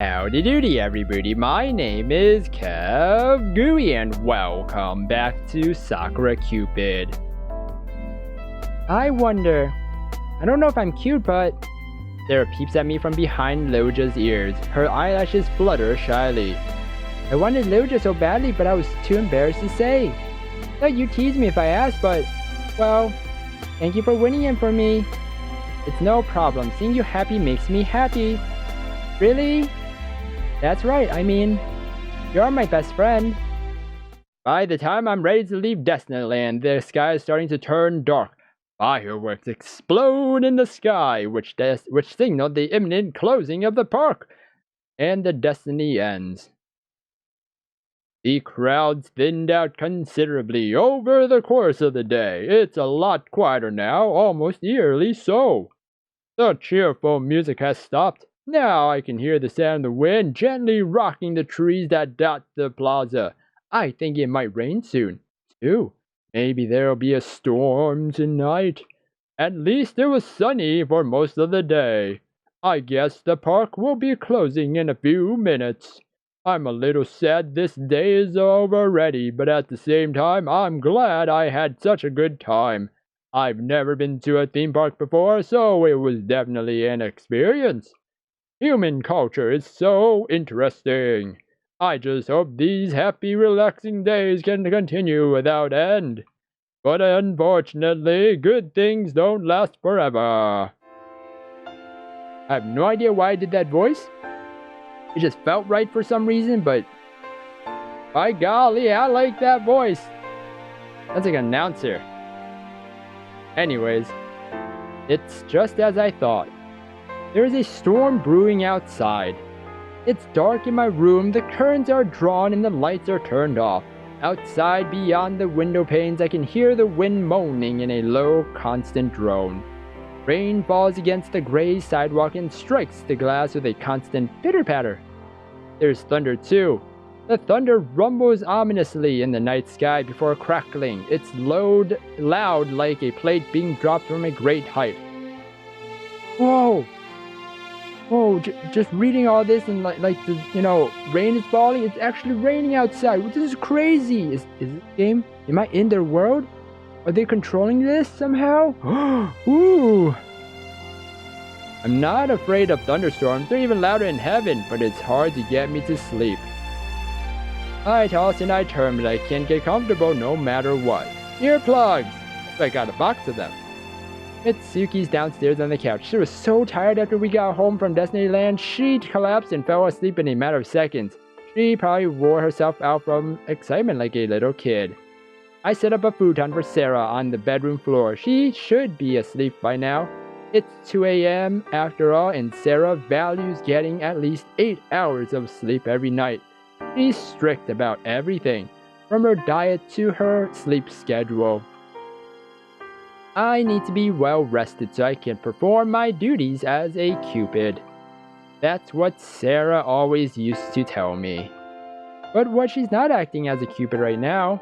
Howdy doody everybody, my name is KevGuuey and welcome back to Sakura Cupid. I wonder, I don't know if I'm cute, but Serra peeps at me from behind Loja's ears. Her eyelashes flutter shyly. I wanted Loja so badly, but I was too embarrassed to say. Thought you'd tease me if I asked, but, well, thank you for winning him for me. It's no problem, seeing you happy makes me happy. Really? That's right, I mean, you're my best friend. By the time I'm ready to leave Destinyland, the sky is starting to turn dark. Fireworks explode in the sky, which signal the imminent closing of the park, and the destiny ends. The crowds thinned out considerably over the course of the day. It's a lot quieter now, almost eerily so. The cheerful music has stopped. Now I can hear the sound of the wind gently rocking the trees that dot the plaza. I think it might rain soon, too. Maybe there'll be a storm tonight. At least it was sunny for most of the day. I guess the park will be closing in a few minutes. I'm a little sad this day is over already, but at the same time, I'm glad I had such a good time. I've never been to a theme park before, so it was definitely an experience. Human culture is so interesting. I just hope these happy, relaxing days can continue without end. But unfortunately, good things don't last forever. I have no idea why I did that voice. It just felt right for some reason, but by golly, I like that voice. That's like an announcer. Anyways, it's just as I thought. There is a storm brewing outside. It's dark in my room, the curtains are drawn and the lights are turned off. Outside, beyond the window panes, I can hear the wind moaning in a low, constant drone. Rain falls against the gray sidewalk and strikes the glass with a constant pitter-patter. There's thunder too. The thunder rumbles ominously in the night sky before crackling. It's loud like a plate being dropped from a great height. Whoa! Whoa, just reading all this and rain is falling. It's actually raining outside. This is crazy. Is this game? Am I in their world? Are they controlling this somehow? Ooh. I'm not afraid of thunderstorms. They're even louder in heaven, but it's hard to get me to sleep. I toss and I turn, but I can't get comfortable no matter what. Earplugs! So I got a box of them. Mitsuki's downstairs on the couch. She was so tired after we got home from Destinyland, she collapsed and fell asleep in a matter of seconds. She probably wore herself out from excitement like a little kid. I set up a futon for Serra on the bedroom floor. She should be asleep by now. It's 2 a.m. after all, and Serra values getting at least 8 hours of sleep every night. She's strict about everything, from her diet to her sleep schedule. I need to be well rested so I can perform my duties as a Cupid. That's what Serra always used to tell me. But what she's not acting as a Cupid right now.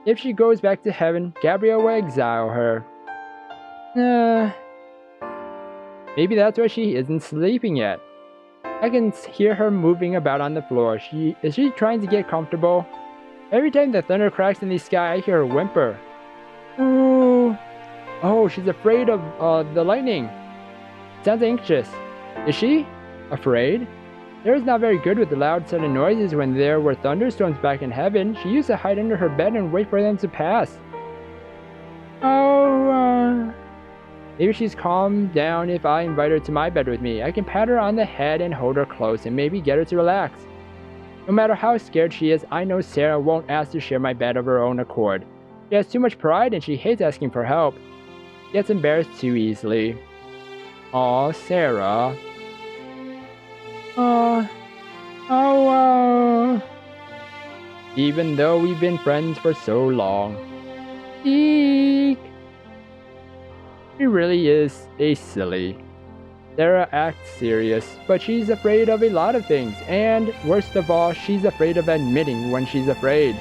If she goes back to heaven, Gabriel will exile her. Maybe that's why she isn't sleeping yet. I can hear her moving about on the floor. Is she trying to get comfortable? Every time the thunder cracks in the sky, I hear her whimper. Ooh. Oh, she's afraid of the lightning. Sounds anxious. Is she? Afraid? Sarah's not very good with the loud sudden noises when there were thunderstorms back in heaven. She used to hide under her bed and wait for them to pass. Maybe she's calmed down if I invite her to my bed with me. I can pat her on the head and hold her close and maybe get her to relax. No matter how scared she is, I know Serra won't ask to share my bed of her own accord. She has too much pride and she hates asking for help. She gets embarrassed too easily. Aw, Serra. Even though we've been friends for so long. Eek! She really is a silly. Serra acts serious, but she's afraid of a lot of things, and worst of all, she's afraid of admitting when she's afraid.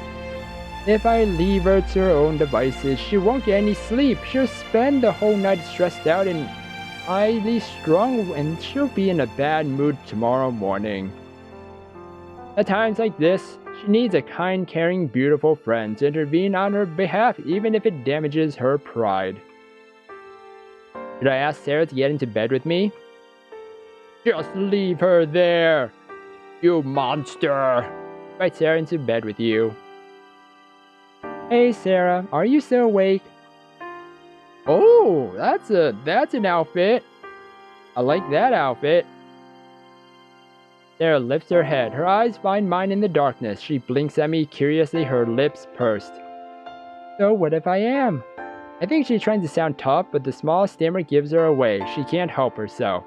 If I leave her to her own devices, she won't get any sleep. She'll spend the whole night stressed out and highly strung and she'll be in a bad mood tomorrow morning. At times like this, she needs a kind, caring, beautiful friend to intervene on her behalf, even if it damages her pride. Should I ask Serra to get into bed with me? Just leave her there, you monster! Invite Serra into bed with you. Hey Serra, are you still awake? Oh, that's an outfit. I like that outfit. Serra lifts her head. Her eyes find mine in the darkness. She blinks at me curiously, her lips pursed. So what if I am? I think she's trying to sound tough, but the small stammer gives her away. She can't help herself.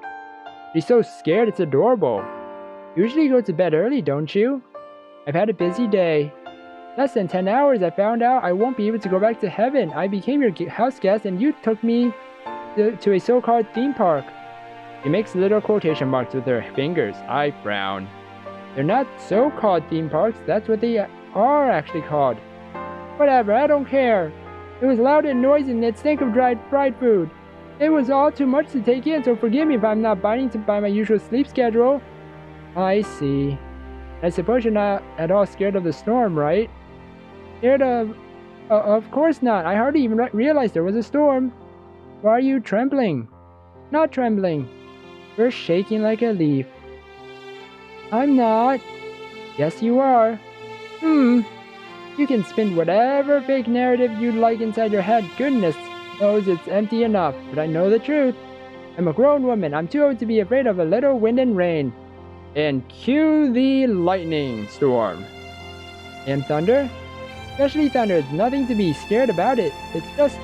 She's so scared, it's adorable. Usually you go to bed early, don't you? I've had a busy day. Less than 10 hours, I found out I won't be able to go back to heaven. I became your house guest and you took me to a so-called theme park. She makes little quotation marks with her fingers. I frown. They're not so-called theme parks, that's what they are actually called. Whatever, I don't care. It was loud and noisy and it stank of fried food. It was all too much to take in, so forgive me if I'm not biting by my usual sleep schedule. I see. I suppose you're not at all scared of the storm, right? Scared of... of course not. I hardly even realized there was a storm. Why are you trembling? Not trembling. You're shaking like a leaf. I'm not. Yes, you are. You can spin whatever fake narrative you like inside your head. Goodness knows it's empty enough, but I know the truth. I'm a grown woman. I'm too old to be afraid of a little wind and rain. And cue the lightning storm. And thunder? Especially thunder. There's nothing to be scared about it. It's just...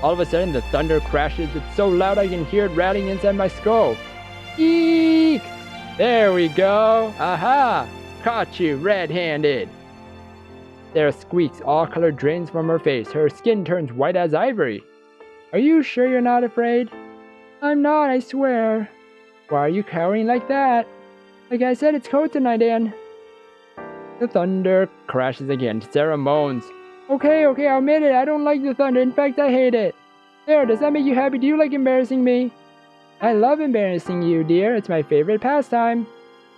All of a sudden, the thunder crashes. It's so loud I can hear it rattling inside my skull. Eek! There we go. Aha! Caught you red-handed. Serra squeaks. All color drains from her face. Her skin turns white as ivory. Are you sure you're not afraid? I'm not, I swear. Why are you cowering like that? Like I said, it's cold tonight, and... The thunder crashes again. Serra moans. Okay, I'll admit it. I don't like the thunder. In fact, I hate it. Serra, does that make you happy? Do you like embarrassing me? I love embarrassing you, dear. It's my favorite pastime.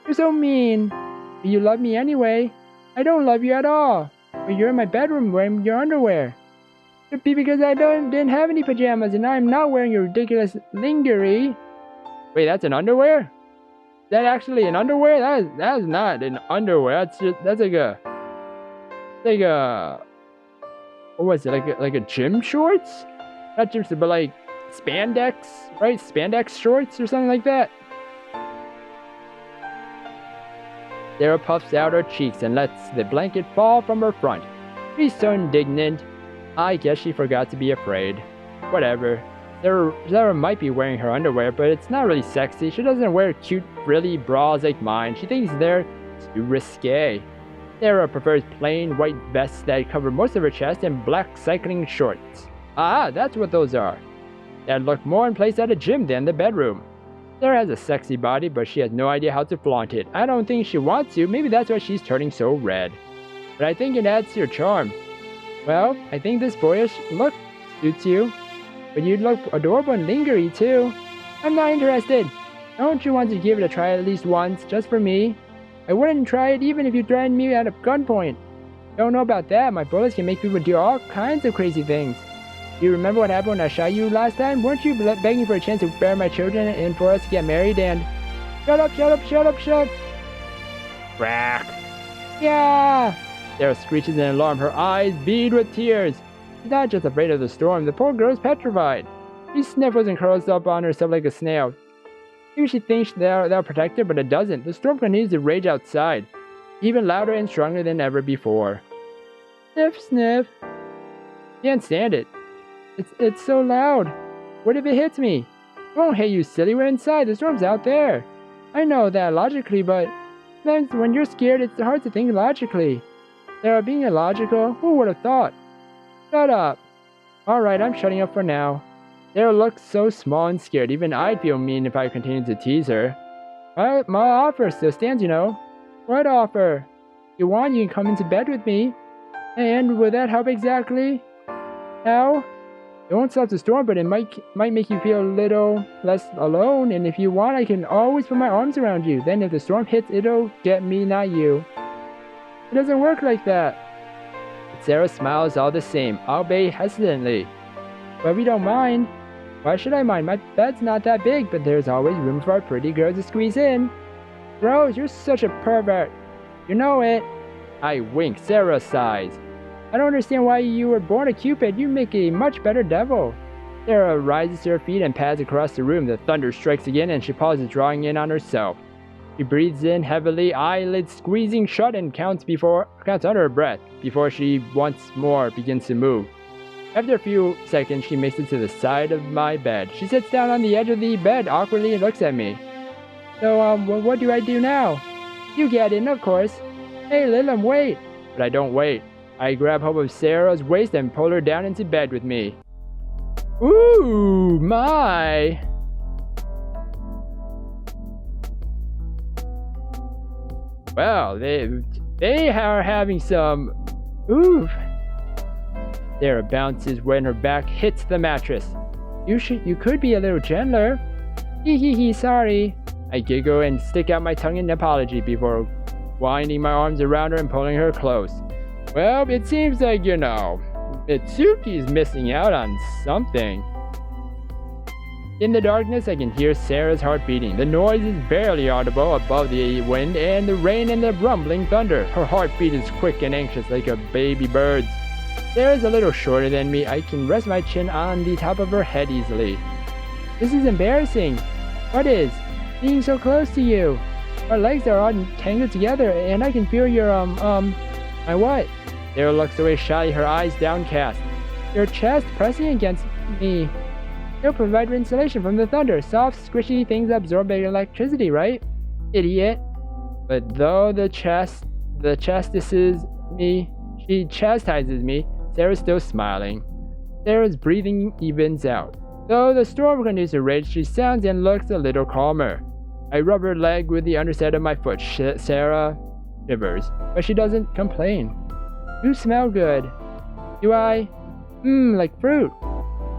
You're so mean. But you love me anyway. I don't love you at all. But you're in my bedroom wearing your underwear. It'd be because I didn't have any pajamas and I'm not wearing your ridiculous lingerie. Wait, that's an underwear? Is that actually an underwear? That is not an underwear. That's like a what was it? Like a gym shorts? Not gym shorts, but like spandex, right? Spandex shorts or something like that. Serra puffs out her cheeks and lets the blanket fall from her front. She's so indignant. I guess she forgot to be afraid. Whatever. Serra might be wearing her underwear, but it's not really sexy. She doesn't wear cute, frilly bras like mine. She thinks they're too risque. Serra prefers plain white vests that cover most of her chest and black cycling shorts. Ah, that's what those are. That look more in place at a gym than the bedroom. Serra has a sexy body, but she has no idea how to flaunt it. I don't think she wants to. Maybe that's why she's turning so red. But I think it adds to your charm. Well, I think this boyish look suits you. But you'd look adorable in lingerie too. I'm not interested. Don't you want to give it a try at least once, just for me? I wouldn't try it even if you threatened me at a gunpoint. Don't know about that. My bullets can make people do all kinds of crazy things. Do you remember what happened when I shot you last time? Weren't you begging for a chance to bear my children and for us to get married and... Shut up. Crack. Yeah! Serra screeches in alarm. Her eyes bead with tears. She's not just afraid of the storm. The poor girl's petrified. She sniffles and curls up on herself like a snail. Maybe she thinks that'll protect her, but it doesn't. The storm continues to rage outside, even louder and stronger than ever before. Sniff, sniff. Can't stand it. It's so loud. What if it hits me? It won't hit you, silly. We're inside. The storm's out there. I know that logically, but sometimes when you're scared, it's hard to think logically. Serra, being illogical, who would have thought? Shut up. Alright, I'm shutting up for now. Serra looks so small and scared. Even I'd feel mean if I continued to tease her. My offer still stands, you know. What offer? If you want, you can come into bed with me. And will that help exactly? How? It won't stop the storm, but it might make you feel a little less alone. And if you want, I can always put my arms around you. Then if the storm hits, it'll get me, not you. It doesn't work like that. But Serra smiles all the same, albeit hesitantly. But we don't mind. Why should I mind? My bed's not that big, but there's always room for our pretty girls to squeeze in. Rose, you're such a pervert. You know it. I wink. Serra sighs. I don't understand why you were born a Cupid. You make a much better devil. Serra rises to her feet and pads across the room. The thunder strikes again and she pauses, drawing in on herself. She breathes in heavily, eyelids squeezing shut, and counts under her breath before she once more begins to move. After a few seconds, she makes it to the side of my bed. She sits down on the edge of the bed awkwardly and looks at me. So, what do I do now? You get in, of course. Hey, Lilim, wait. But I don't wait. I grab hold of Serra's waist and pull her down into bed with me. Ooh, my. Well, they are having some. Ooh. Serra bounces when her back hits the mattress. You could be a little gentler. Hee, sorry. I giggle and stick out my tongue in apology before winding my arms around her and pulling her close. Well, it seems like, Mitsuki's missing out on something. In the darkness, I can hear Serra's heart beating. The noise is barely audible above the wind and the rain and the rumbling thunder. Her heartbeat is quick and anxious like a baby bird's. Serra's a little shorter than me. I can rest my chin on the top of her head easily. This is embarrassing. What is? Being so close to you. Our legs are all tangled together and I can feel your, my what? Serra looks away shyly, her eyes downcast. Your chest pressing against me. It'll provide insulation from the thunder. Soft, squishy things absorb electricity, right? Idiot. But though she chastises me, Serra's still smiling. Serra's breathing evens out. Though the storm continues to rage, she sounds and looks a little calmer. I rub her leg with the underside of my foot. Serra shivers, but she doesn't complain. You smell good. Do I? Like fruit.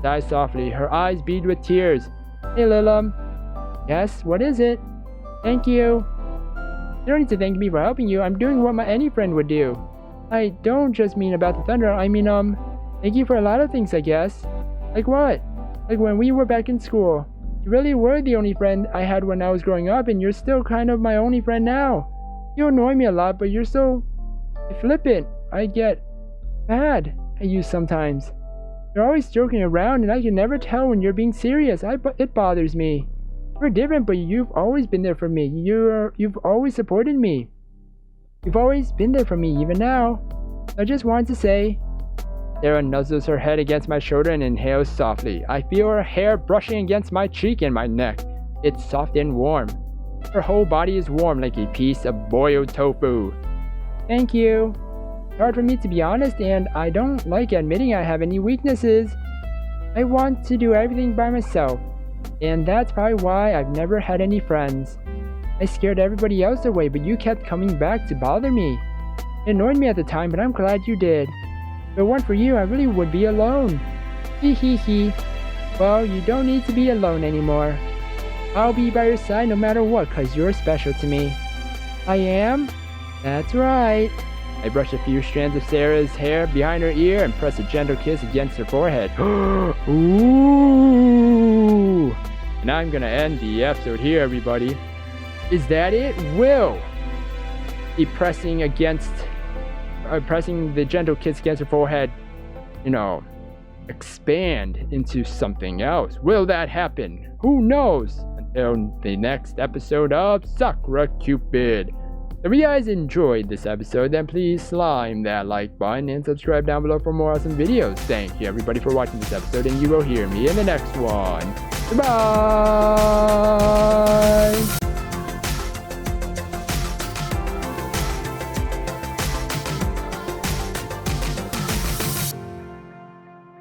Sighs softly, her eyes bead with tears. Hey, Lilim. Yes, what is it? Thank you. You don't need to thank me for helping you. I'm doing what any friend would do. I don't just mean about the thunder. I mean, thank you for a lot of things, I guess. Like what? Like when we were back in school. You really were the only friend I had when I was growing up, and you're still kind of my only friend now. You annoy me a lot, but you're so flippant. I get mad at you sometimes. You're always joking around, and I can never tell when you're being serious. It bothers me. We're different, but you've always been there for me. You've always supported me. You've always been there for me, even now. I just wanted to say. Serra nuzzles her head against my shoulder and inhales softly. I feel her hair brushing against my cheek and my neck. It's soft and warm. Her whole body is warm like a piece of boiled tofu. Thank you. It's hard for me to be honest, and I don't like admitting I have any weaknesses. I want to do everything by myself, and that's probably why I've never had any friends. I scared everybody else away, but you kept coming back to bother me. It annoyed me at the time, but I'm glad you did. If it weren't for you, I really would be alone. Hee. Well, you don't need to be alone anymore. I'll be by your side no matter what, 'cause you're special to me. I am? That's right. I brush a few strands of Serra's hair behind her ear and press a gentle kiss against her forehead. Ooh! And I'm gonna end the episode here, everybody. Is that it? Will the pressing the gentle kiss against her forehead, expand into something else? Will that happen? Who knows? Until the next episode of Sakura Cupid. If you guys enjoyed this episode, then please slime that like button and subscribe down below for more awesome videos. Thank you everybody for watching this episode, and you will hear me in the next one. Goodbye!